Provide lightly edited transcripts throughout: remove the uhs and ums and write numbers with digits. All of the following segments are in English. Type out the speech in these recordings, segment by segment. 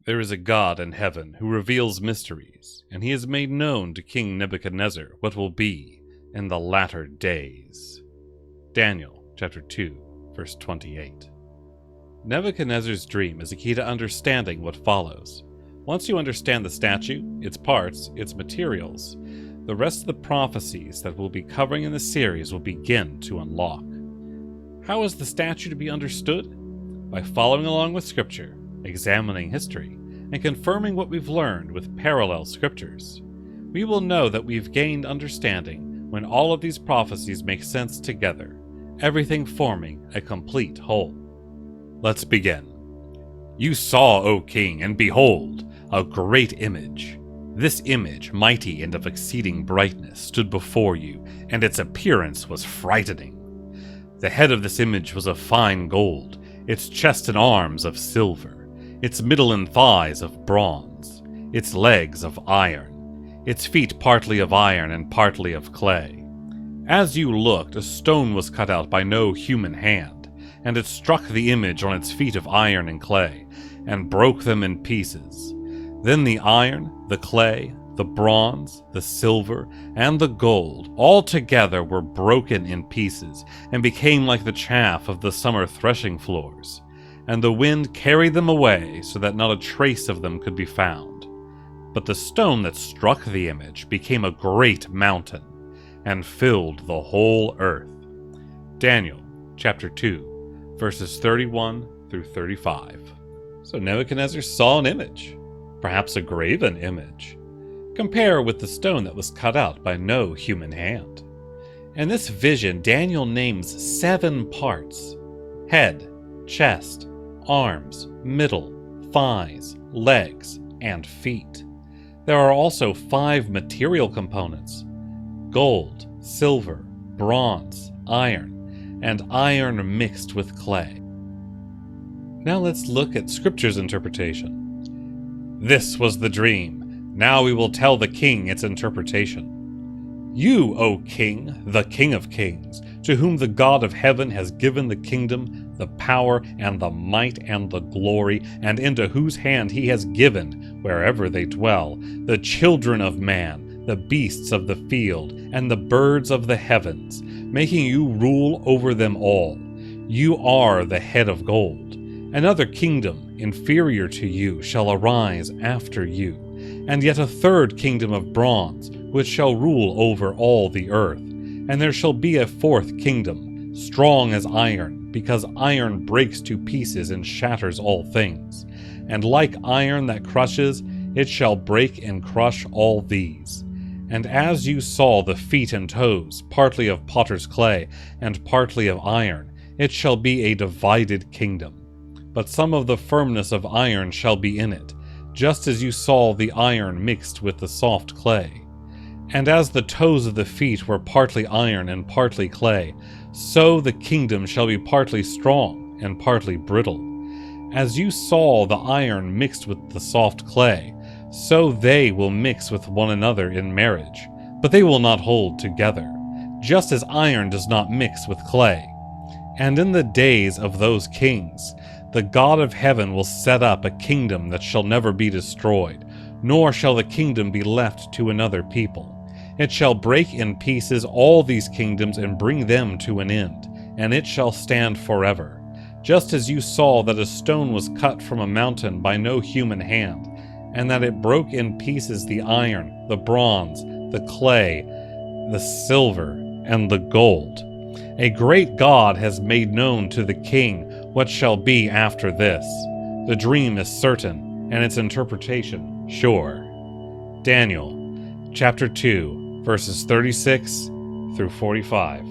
There is a God in heaven who reveals mysteries, and he has made known to King Nebuchadnezzar what will be in the latter days. Daniel chapter 2, verse 28. Nebuchadnezzar's dream is a key to understanding what follows. Once you understand the statue, its parts, its materials, the rest of the prophecies that we'll be covering in the series will begin to unlock. How is the statue to be understood? By following along with Scripture, examining history, and confirming what we've learned with parallel scriptures. We will know that we've gained understanding when all of these prophecies make sense together, everything forming a complete whole. Let's begin. You saw, O king, and behold, a great image. This image, mighty and of exceeding brightness, stood before you, and its appearance was frightening. The head of this image was of fine gold, its chest and arms of silver, its middle and thighs of bronze, its legs of iron, its feet partly of iron and partly of clay. As you looked, a stone was cut out by no human hand, and it struck the image on its feet of iron and clay, and broke them in pieces. Then the iron, the clay, the bronze, the silver, and the gold all together were broken in pieces, and became like the chaff of the summer threshing floors. And the wind carried them away, so that not a trace of them could be found. But the stone that struck the image became a great mountain, and filled the whole earth. Daniel chapter 2, verses 31 through 35. So Nebuchadnezzar saw an image, perhaps a graven image. Compare with the stone that was cut out by no human hand. In this vision, Daniel names 7 parts: head, chest, arms, middle, thighs, legs, and feet. There are also 5 material components: gold, silver, bronze, iron, and iron mixed with clay. Now let's look at Scripture's interpretation. This was the dream. Now we will tell the king its interpretation. You, O king, the King of kings, to whom the God of heaven has given the kingdom, the power, and the might, and the glory, and into whose hand he has given, wherever they dwell, the children of man, the beasts of the field, and the birds of the heavens, making you rule over them all. You are the head of gold. Another kingdom, inferior to you, shall arise after you, and yet a third kingdom of bronze, which shall rule over all the earth. And there shall be a fourth kingdom, strong as iron, because iron breaks to pieces and shatters all things. And like iron that crushes, it shall break and crush all these. And as you saw the feet and toes, partly of potter's clay, and partly of iron, it shall be a divided kingdom. But some of the firmness of iron shall be in it, just as you saw the iron mixed with the soft clay. And as the toes of the feet were partly iron and partly clay, so the kingdom shall be partly strong and partly brittle. As you saw the iron mixed with the soft clay, so they will mix with one another in marriage, but they will not hold together, just as iron does not mix with clay. And in the days of those kings, the God of heaven will set up a kingdom that shall never be destroyed, nor shall the kingdom be left to another people. It shall break in pieces all these kingdoms and bring them to an end, and it shall stand forever. Just as you saw that a stone was cut from a mountain by no human hand, and that it broke in pieces the iron, the bronze, the clay, the silver, and the gold. A great God has made known to the king what shall be after this. The dream is certain, and its interpretation sure. Daniel chapter 2, verses 36 through 45.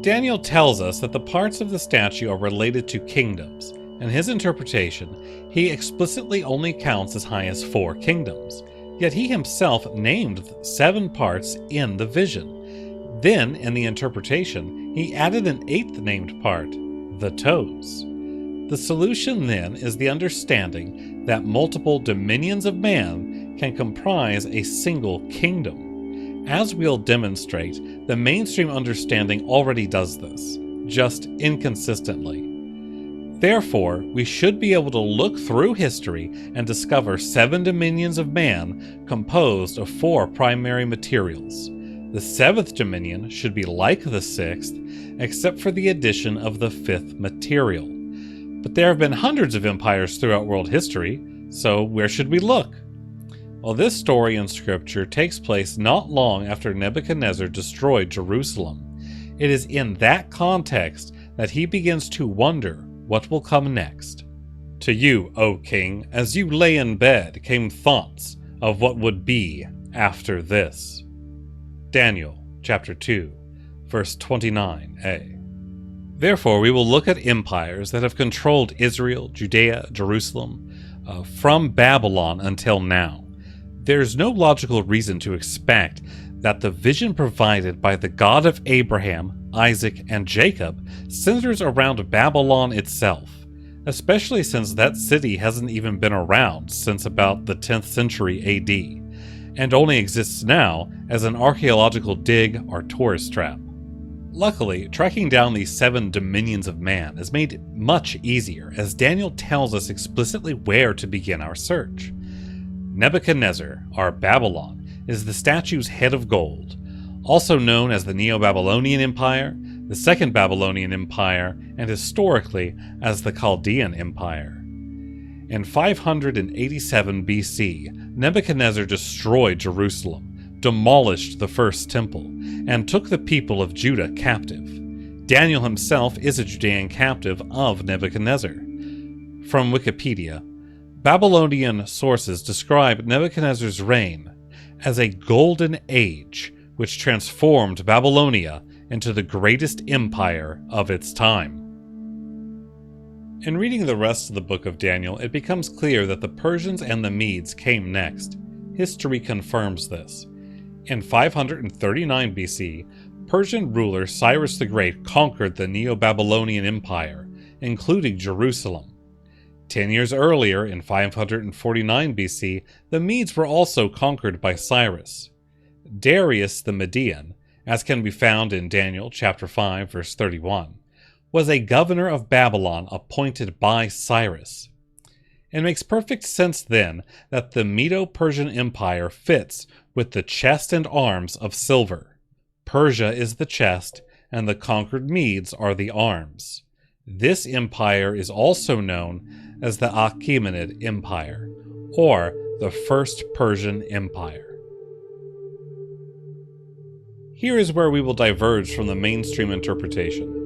Daniel tells us that the parts of the statue are related to kingdoms. In his interpretation, he explicitly only counts as high as 4 kingdoms, yet he himself named 7 parts in the vision. Then, in the interpretation, he added an 8th named part, the toes. The solution, then, is the understanding that multiple dominions of man can comprise a single kingdom. As we'll demonstrate, the mainstream understanding already does this, just inconsistently. Therefore, we should be able to look through history and discover 7 dominions of man composed of 4 primary materials. The 7th dominion should be like the 6th, except for the addition of the 5th material. But there have been hundreds of empires throughout world history, so where should we look? Well, this story in Scripture takes place not long after Nebuchadnezzar destroyed Jerusalem. It is in that context that he begins to wonder what will come next. To you, O king, as you lay in bed, came thoughts of what would be after this. Daniel chapter 2, verse 29a. Therefore, we will look at empires that have controlled Israel, Judea, Jerusalem, from Babylon until now. There's no logical reason to expect that the vision provided by the God of Abraham, Isaac, and Jacob centers around Babylon itself, especially since that city hasn't even been around since about the 10th century AD, and only exists now as an archaeological dig or tourist trap. Luckily, tracking down these 7 dominions of man is made much easier, as Daniel tells us explicitly where to begin our search. Nebuchadnezzar, or Babylon, is the statue's head of gold, also known as the Neo-Babylonian Empire, the Second Babylonian Empire, and historically as the Chaldean Empire. In 587 BC, Nebuchadnezzar destroyed Jerusalem, demolished the first temple, and took the people of Judah captive. Daniel himself is a Judean captive of Nebuchadnezzar. From Wikipedia, Babylonian sources describe Nebuchadnezzar's reign as a golden age which transformed Babylonia into the greatest empire of its time. In reading the rest of the book of Daniel, it becomes clear that the Persians and the Medes came next. History confirms this. In 539 BC, Persian ruler Cyrus the Great conquered the Neo-Babylonian Empire, including Jerusalem. 10 years earlier, in 549 BC, the Medes were also conquered by Cyrus. Darius the Median, as can be found in Daniel chapter 5, verse 31, was a governor of Babylon appointed by Cyrus. It makes perfect sense then that the Medo-Persian Empire fits with the chest and arms of silver. Persia is the chest, and the conquered Medes are the arms. This empire is also known as the Achaemenid Empire, or the First Persian Empire. Here is where we will diverge from the mainstream interpretation.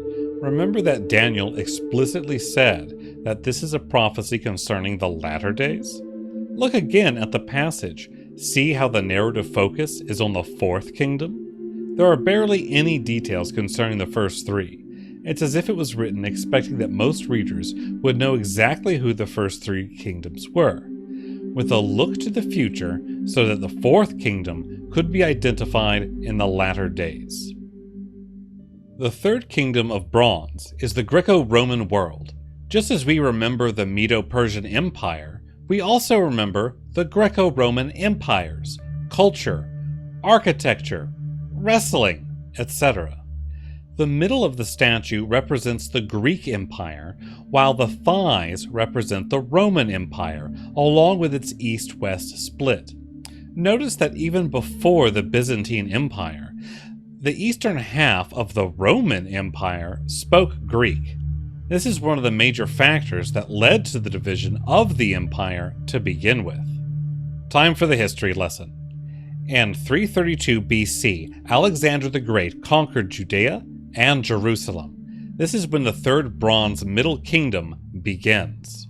Remember that Daniel explicitly said that this is a prophecy concerning the latter days? Look again at the passage. See how the narrative focus is on the 4th kingdom? There are barely any details concerning the first 3. It's as if it was written expecting that most readers would know exactly who the first 3 kingdoms were, with a look to the future so that the 4th kingdom could be identified in the latter days. The 3rd kingdom of bronze is the Greco-Roman world. Just as we remember the Medo-Persian Empire, we also remember the Greco-Roman empires, culture, architecture, wrestling, etc. The middle of the statue represents the Greek Empire, while the thighs represent the Roman Empire, along with its east-west split. Notice that even before the Byzantine Empire, the eastern half of the Roman Empire spoke Greek. This is one of the major factors that led to the division of the empire to begin with. Time for the history lesson. In 332 BC, Alexander the Great conquered Judea and Jerusalem. This is when the 3rd Bronze Middle Kingdom begins.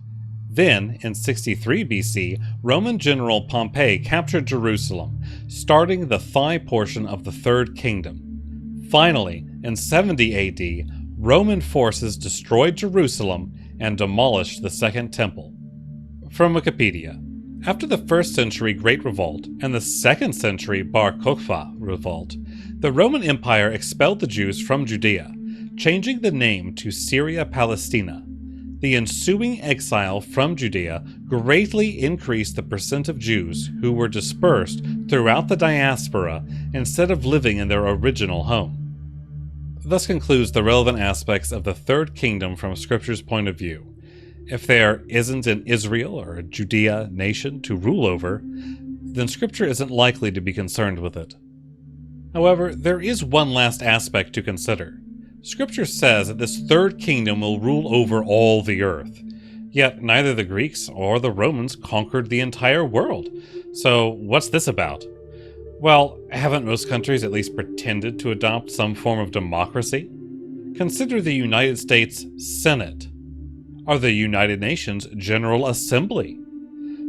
Then, in 63 BC, Roman general Pompey captured Jerusalem, starting the thigh portion of the 3rd Kingdom. Finally, in 70 AD, Roman forces destroyed Jerusalem and demolished the Second Temple. From Wikipedia. After the 1st century Great Revolt and the 2nd century Bar Kokhba Revolt, the Roman Empire expelled the Jews from Judea, changing the name to Syria-Palestina. The ensuing exile from Judea greatly increased the percent of Jews who were dispersed throughout the diaspora instead of living in their original home. Thus concludes the relevant aspects of the 3rd kingdom from Scripture's point of view. If there isn't an Israel or a Judea nation to rule over, then Scripture isn't likely to be concerned with it. However, there is one last aspect to consider. Scripture says that this third kingdom will rule over all the earth. Yet neither the Greeks or the Romans conquered the entire world. So what's this about? Well, haven't most countries at least pretended to adopt some form of democracy? Consider the United States Senate, or the United Nations General Assembly.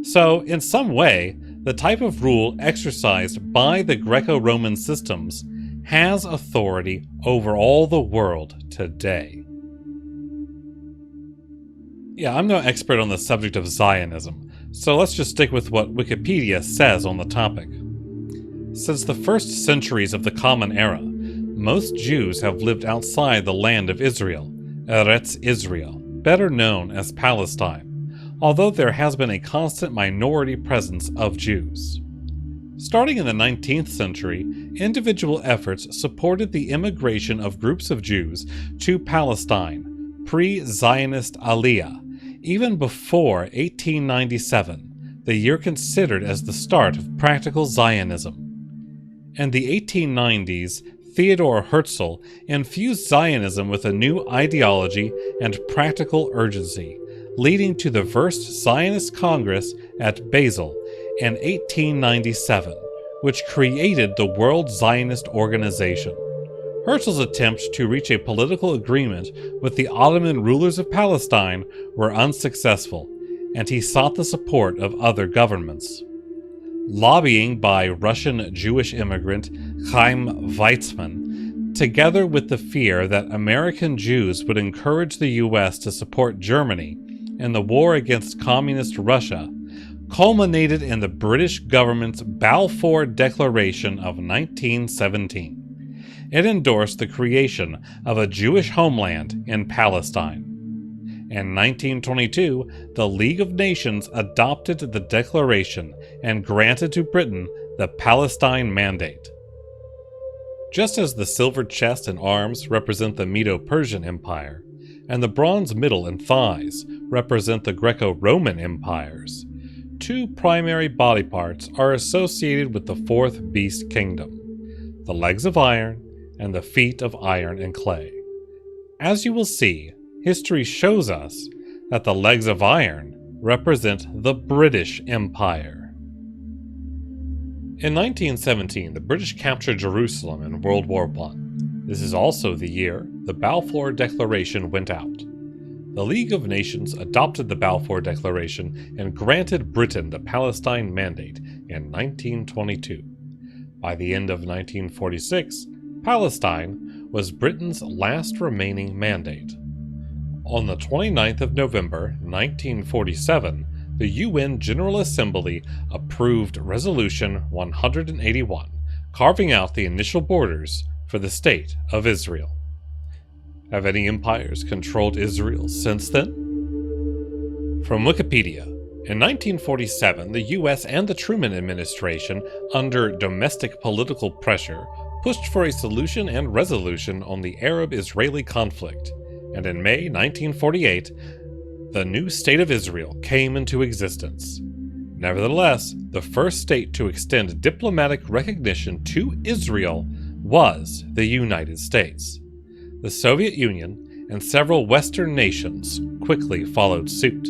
So, in some way, the type of rule exercised by the Greco-Roman systems has authority over all the world today. Yeah, I'm no expert on the subject of Zionism, so let's just stick with what Wikipedia says on the topic. Since the first centuries of the Common Era, most Jews have lived outside the land of Israel, Eretz Israel, better known as Palestine, although there has been a constant minority presence of Jews. Starting in the 19th century, individual efforts supported the immigration of groups of Jews to Palestine, pre-Zionist Aliyah, even before 1897, the year considered as the start of practical Zionism. In the 1890s, Theodor Herzl infused Zionism with a new ideology and practical urgency, leading to the first Zionist Congress at Basel in 1897, which created the World Zionist Organization. Herzl's attempts to reach a political agreement with the Ottoman rulers of Palestine were unsuccessful, and he sought the support of other governments. Lobbying by Russian Jewish immigrant Chaim Weizmann, together with the fear that American Jews would encourage the U.S. to support Germany in the war against Communist Russia, culminated in the British government's Balfour Declaration of 1917. It endorsed the creation of a Jewish homeland in Palestine. In 1922, the League of Nations adopted the declaration and granted to Britain the Palestine Mandate. Just as the silver chest and arms represent the Medo-Persian Empire, and the bronze middle and thighs represent the Greco-Roman empires, two primary body parts are associated with the fourth beast kingdom, the legs of iron and the feet of iron and clay. As you will see, history shows us that the legs of iron represent the British Empire. In 1917, the British captured Jerusalem in World War I. This is also the year the Balfour Declaration went out. The League of Nations adopted the Balfour Declaration and granted Britain the Palestine Mandate in 1922. By the end of 1946, Palestine was Britain's last remaining mandate. On the 29th of November, 1947, the UN General Assembly approved Resolution 181, carving out the initial borders for the State of Israel. Have any empires controlled Israel since then? From Wikipedia, in 1947, the US and the Truman administration, under domestic political pressure, pushed for a solution and resolution on the Arab-Israeli conflict, and in May 1948, the new State of Israel came into existence. Nevertheless, the first state to extend diplomatic recognition to Israel was the United States. The Soviet Union and several Western nations quickly followed suit.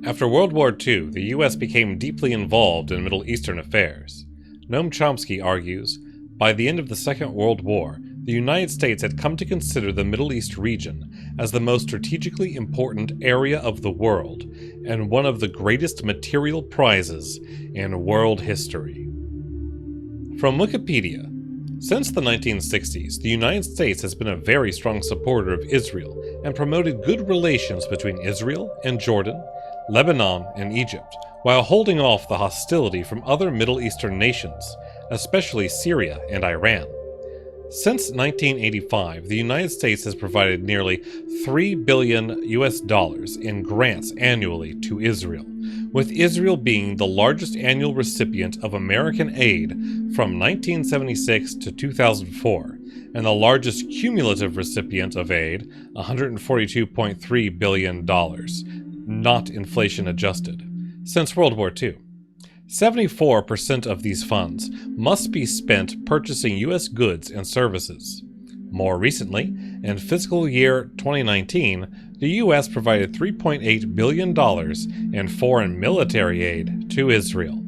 After World War II, the U.S. became deeply involved in Middle Eastern affairs. Noam Chomsky argues, by the end of the Second World War, the United States had come to consider the Middle East region as the most strategically important area of the world and one of the greatest material prizes in world history. From Wikipedia, since the 1960s, the United States has been a very strong supporter of Israel and promoted good relations between Israel and Jordan, Lebanon, and Egypt, while holding off the hostility from other Middle Eastern nations, especially Syria and Iran. Since 1985, the United States has provided nearly $3 billion in grants annually to Israel, with Israel being the largest annual recipient of American aid from 1976 to 2004, and the largest cumulative recipient of aid, $142.3 billion, not inflation adjusted, since World War II. 74% of these funds must be spent purchasing U.S. goods and services. More recently, in fiscal year 2019, the U.S. provided $3.8 billion in foreign military aid to Israel.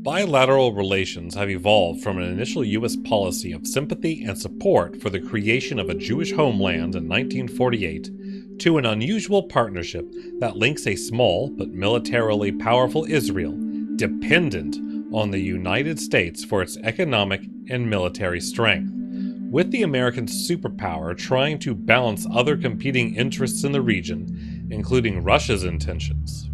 Bilateral relations have evolved from an initial U.S. policy of sympathy and support for the creation of a Jewish homeland in 1948 to an unusual partnership that links a small but militarily powerful Israel dependent on the United States for its economic and military strength, with the American superpower trying to balance other competing interests in the region, including Russia's intentions.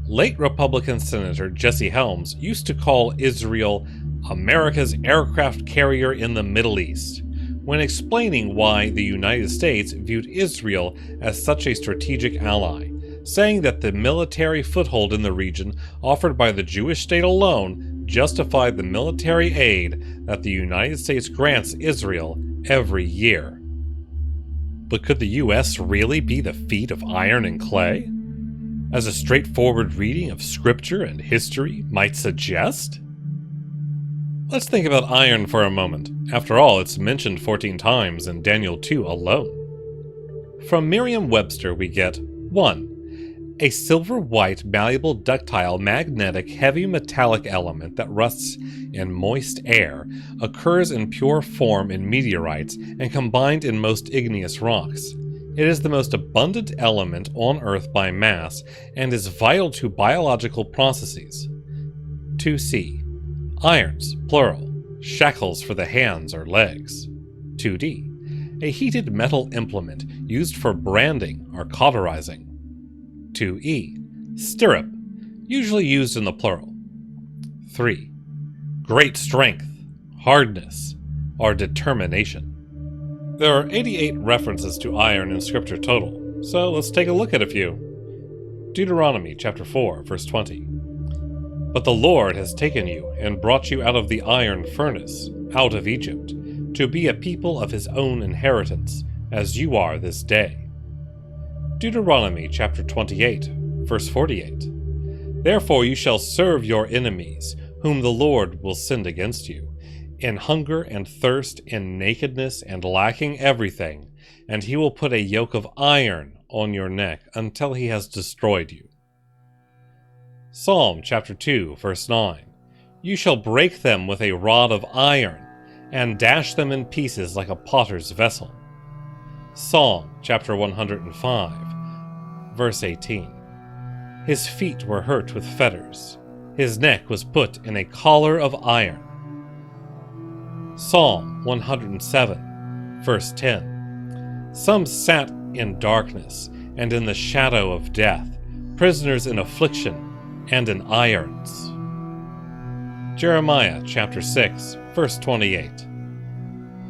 Late Republican Senator Jesse Helms used to call Israel America's aircraft carrier in the Middle East, when explaining why the United States viewed Israel as such a strategic ally, saying that the military foothold in the region offered by the Jewish state alone justified the military aid that the United States grants Israel every year. But could the U.S. really be the feet of iron and clay, as a straightforward reading of scripture and history might suggest? Let's think about iron for a moment. After all, it's mentioned 14 times in Daniel 2 alone. From Merriam-Webster we get 1. A silver-white, malleable, ductile, magnetic, heavy metallic element that rusts in moist air, occurs in pure form in meteorites, and combined in most igneous rocks. It is the most abundant element on Earth by mass, and is vital to biological processes. 2c. Irons, plural, shackles for the hands or legs. 2d. A heated metal implement used for branding or cauterizing. 2e. Stirrup, usually used in the plural. 3. Great strength, hardness, or determination. There are 88 references to iron in Scripture total, so let's take a look at a few. Deuteronomy chapter 4, verse 20. But the Lord has taken you and brought you out of the iron furnace, out of Egypt, to be a people of his own inheritance, as you are this day. Deuteronomy chapter 28, verse 48. Therefore you shall serve your enemies, whom the Lord will send against you, in hunger and thirst, in nakedness and lacking everything, and he will put a yoke of iron on your neck until he has destroyed you. Psalm chapter 2, verse 9. You shall break them with a rod of iron, and dash them in pieces like a potter's vessel. Psalm chapter 105, verse 18. His feet were hurt with fetters. His neck was put in a collar of iron. Psalm 107, verse 10. Some sat in darkness and in the shadow of death, prisoners in affliction and in irons. Jeremiah chapter 6, verse 28.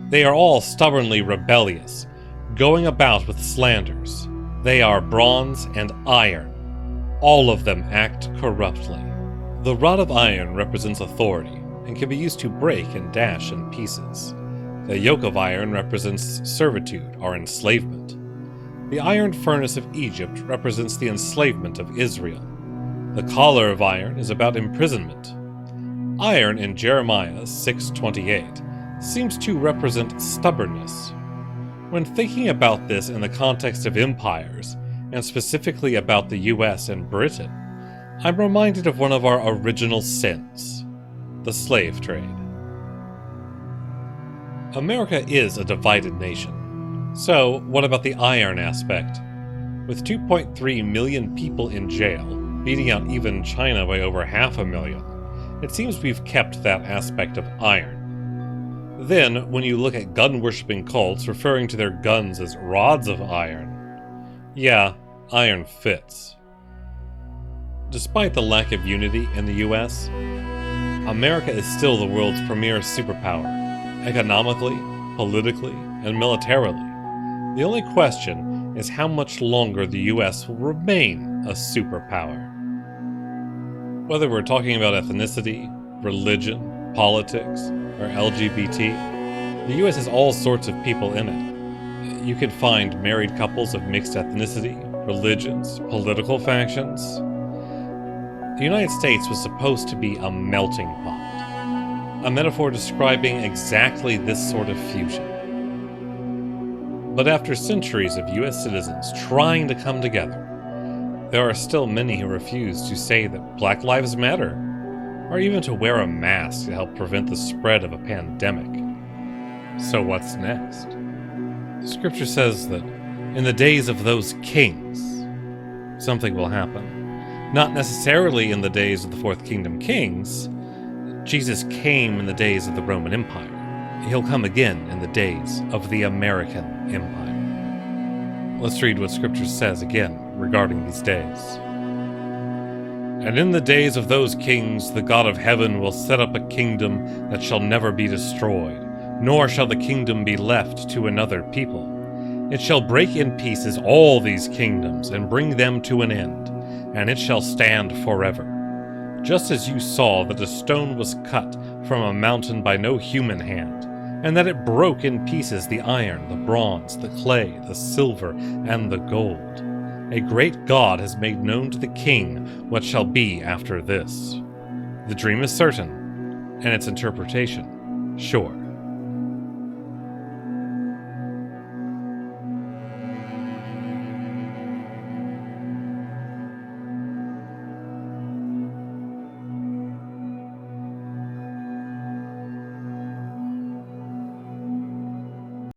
They are all stubbornly rebellious, going about with slanders. They are bronze and iron. All of them act corruptly. The rod of iron represents authority and can be used to break and dash in pieces. The yoke of iron represents servitude or enslavement. The iron furnace of Egypt represents the enslavement of Israel. The collar of iron is about imprisonment. Iron in Jeremiah 6:28 seems to represent stubbornness. When thinking about this in the context of empires, and specifically about the US and Britain, I'm reminded of one of our original sins, the slave trade. America is a divided nation. So, what about the iron aspect? With 2.3 million people in jail, beating out even China by over 500,000, it seems we've kept that aspect of iron. Then, when you look at gun-worshipping cults referring to their guns as rods of iron, yeah, iron fits. Despite the lack of unity in the US, America is still the world's premier superpower, economically, politically, and militarily. The only question is how much longer the US will remain a superpower. Whether we're talking about ethnicity, religion, politics, or LGBT, The U.S. has all sorts of people in it. You can find married couples of mixed ethnicity, religions, political factions. The United States was supposed to be a melting pot, a metaphor describing exactly this sort of fusion. But after centuries of U.S. citizens trying to come together, there are still many who refuse to say that Black Lives Matter, or even to wear a mask to help prevent the spread of a pandemic. So what's next? The scripture says that in the days of those kings, something will happen. Not necessarily in the days of the Fourth Kingdom kings. Jesus came in the days of the Roman Empire. He'll come again in the days of the American Empire. Let's read what scripture says again regarding these days. And in the days of those kings, the God of heaven will set up a kingdom that shall never be destroyed, nor shall the kingdom be left to another people. It shall break in pieces all these kingdoms and bring them to an end, and it shall stand forever. Just as you saw that a stone was cut from a mountain by no human hand, and that it broke in pieces the iron, the bronze, the clay, the silver, and the gold. A great God has made known to the king what shall be after this. The dream is certain, and its interpretation sure.